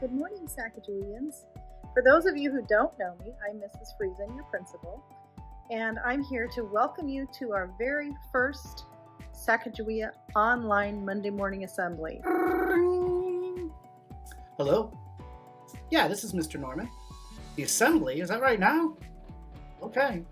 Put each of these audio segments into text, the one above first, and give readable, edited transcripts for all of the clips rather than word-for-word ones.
Good morning, Sacajawayans. For those of you who don't know me, I'm Mrs. Friesen, your principal, and I'm here to welcome you to our very first Sacajawea online Monday morning assembly. Hello? Yeah, this is Mr. Norman. The assembly, is that right now? Okay.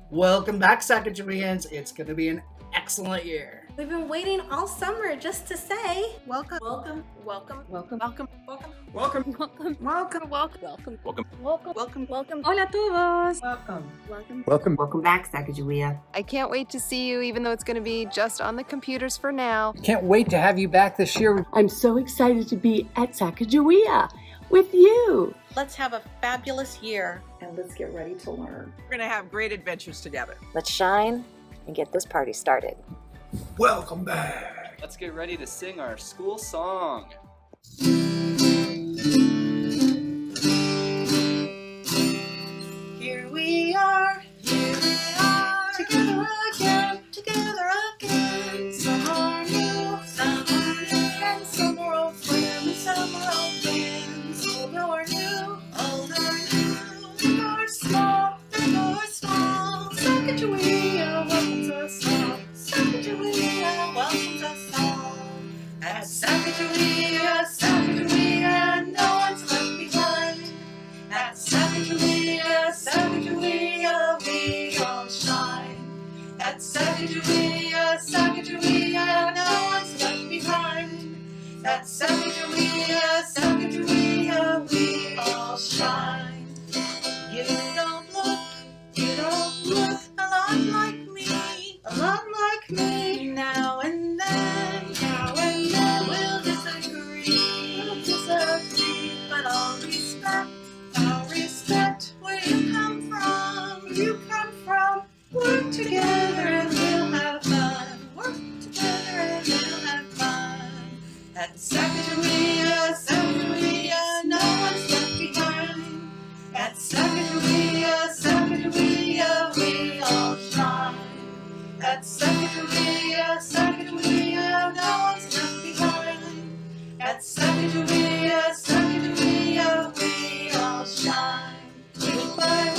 Welcome back, Sacajawayans. It's going to be an excellent year. We've been waiting all summer just to say Welcome. welcome, welcome, welcome, welcome, welcome, Welcome. welcome, Welcome. welcome, welcome, Welcome. welcome, welcome. Hola todos. Welcome. Welcome. Welcome. Welcome back, Sacajawea. I can't wait to see you, even though it's going to be just on the computers for now. Can't wait to have you back this year. I'm so excited to be at Sacajawea with you. Let's have a fabulous year. And let's get ready to learn. We're going to have great adventures together. Let's shine and get this party started. Welcome back. Let's get ready to sing our school song. Here we are, together again. Some are new, and some are old friends, and some are old friends. Old or new, big or small, Sacajawea welcomes us all. Sacajawea welcomes us all. At Sacajawea, no one's left behind. At Sacajawea, we all shine. At Sacajawea, no one's left behind. At Sacajawea, we all shine. You don't look a lot like me. Now and then, we'll disagree, but I'll respect where you come from. Work together and we'll have fun. At Sacajawea, no one's left behind. At Sacajawea, we all shine. At Sacajawea, no one's left behind. At Sacajawea, we all shine. Week by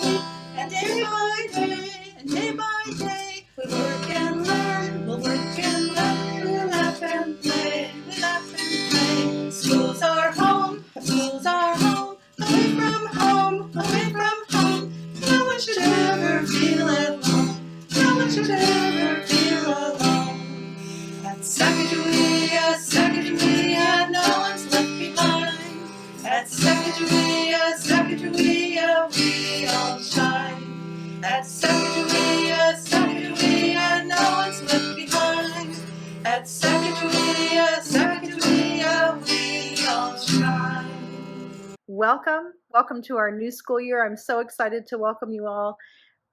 week, and day by day, we work and learn, we'll laugh and play, Schools are home, away from home. No one should ever feel alone. At Sacajawea, no one's left behind. At Sacajawea, we all shine. At Sacajawea, no one's left behind. At Sacajawea, we all shine. Welcome to our new school year. I'm so excited to welcome you all.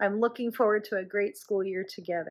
I'm looking forward to a great school year together.